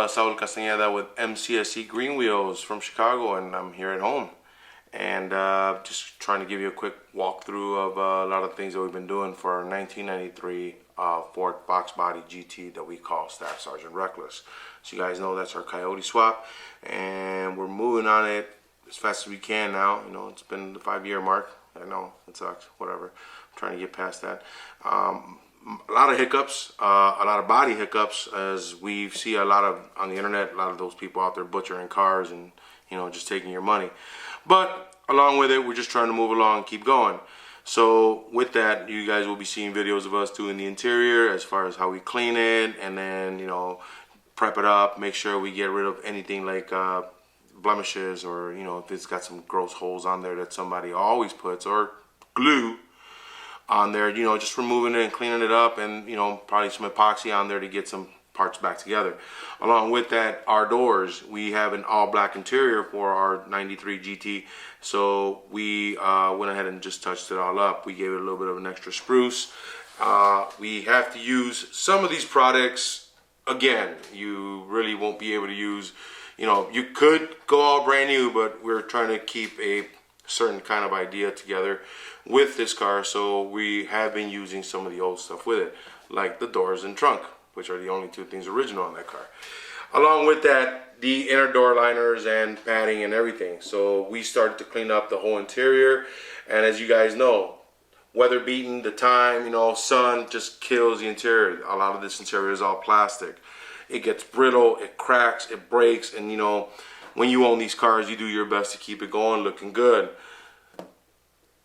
Saul Castaneda with Mcscgreenwheels from Chicago, and I'm here at home. And just trying to give you a quick walkthrough of a lot of things that we've been doing for our 1993 Ford Foxbody GT that we call Staff Sergeant Reckless. So you guys know that's our Coyote swap, and we're moving on it as fast as we can now. You know, it's been the 5-year mark. I know it sucks, whatever. I'm trying to get past that. A lot of hiccups, a lot of body hiccups, as we see a lot of on the internet, a lot of those people out there butchering cars and, you know, just taking your money. But along with it, we're just trying to move along and keep going. So with that, you guys will be seeing videos of us doing the interior as far as how we clean it, and then, you know, prep it up, make sure we get rid of anything like blemishes, or, you know, if it's got some gross holes on there that somebody always puts, or glue on there, you know, just removing it and cleaning it up, and, you know, probably some epoxy on there to get some parts back together. Along with that, our doors, we have an all black interior for our 93 GT, so we went ahead and just touched it all up. We gave it a little bit of an extra spruce. We have to use some of these products. Again, you really won't be able to use, you know, you could go all brand new, but we're trying to keep a certain kind of idea together with this car, so we have been using some of the old stuff with it, like the doors and trunk, which are the only two things original on that car. Along with that, the inner door liners and padding and everything. So we started to clean up the whole interior, and as you guys know, weather beaten, the time, you know, sun just kills the interior. A lot of this interior is all plastic. It gets brittle, it cracks, it breaks, and, you know, when you own these cars, you do your best to keep it going, looking good.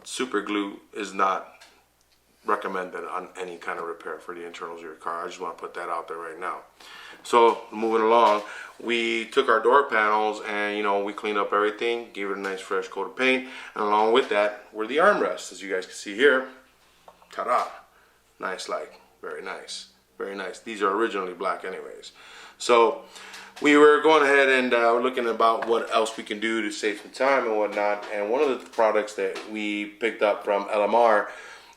Super glue is not recommended on any kind of repair for the internals of your car. I just want to put that out there right now. So moving along, we took our door panels and, you know, we cleaned up everything, gave it a nice fresh coat of paint, and along with that were the armrests, as you guys can see here. Ta-da! Nice, like, very nice, very nice. These are originally black anyways. So we were going ahead and looking about what else we can do to save some time and whatnot, and one of the products that we picked up from LMR,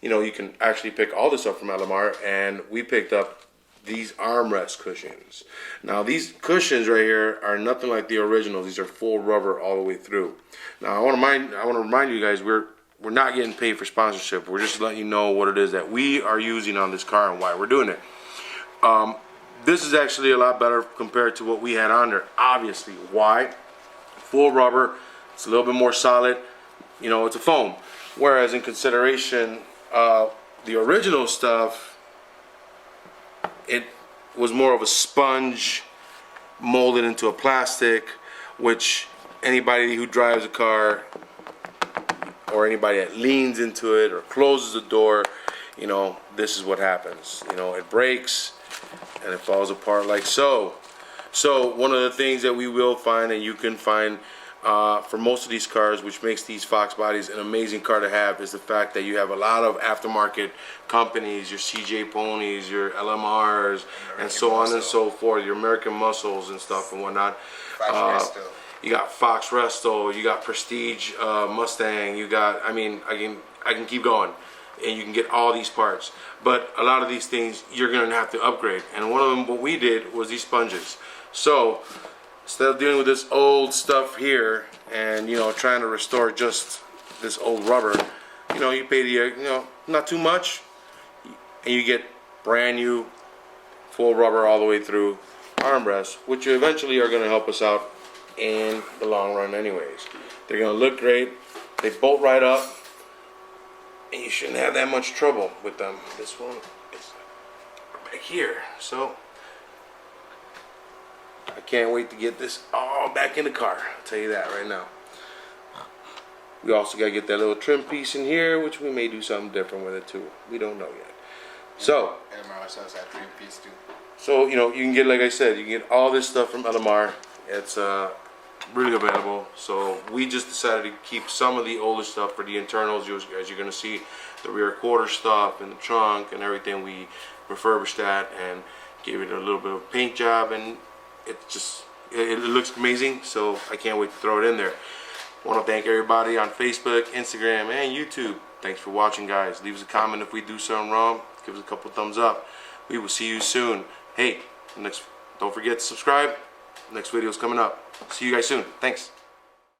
you know, you can actually pick all this up from LMR, and we picked up these armrest cushions. Now these cushions right here are nothing like the originals. These are full rubber all the way through. Now I want to remind you guys, we're not getting paid for sponsorship. We're just letting you know what it is that we are using on this car and why we're doing it. This is actually a lot better compared to what we had on there. Obviously, why? Full rubber, it's a little bit more solid. You know, it's a foam. Whereas in consideration, the original stuff, it was more of a sponge molded into a plastic, which anybody who drives a car or anybody that leans into it or closes the door, you know, this is what happens. You know, it breaks and it falls apart like so. So one of the things that we will find, and you can find for most of these cars, which makes these Fox bodies an amazing car to have, is the fact that you have a lot of aftermarket companies, your CJ Ponies, your LMRs, and so on and so forth, your American Muscles and stuff and whatnot. You got Fox Resto, you got Prestige Mustang, you got, I mean, I can keep going, and you can get all these parts. But a lot of these things you're gonna have to upgrade, and one of them, what we did, was these sponges. So instead of dealing with this old stuff here and, you know, trying to restore just this old rubber, you know, you pay the, you know, not too much, and you get brand new full rubber all the way through armrests, which eventually are going to help us out in the long run anyways. They're going to look great, they bolt right up, and you shouldn't have that much trouble with them. This one is back here, so I can't wait to get this all back in the car. I'll tell you that right now. We also got to get that little trim piece in here, which we may do something different with it too. We don't know yet. So, LMR sells that trim piece too. So, you know, you can get, like I said, you can get all this stuff from LMR. It's really available. So we just decided to keep some of the older stuff for the internals. As you're going to see, the rear quarter stuff and the trunk and everything, we refurbished that and gave it a little bit of paint job, and it looks amazing, so I can't wait to throw it in there. I want to thank everybody on Facebook, Instagram, and YouTube. Thanks for watching, guys. Leave us a comment if we do something wrong. Give us a couple thumbs up. We will see you soon. Hey, don't forget to subscribe. Next video's coming up. See you guys soon. Thanks.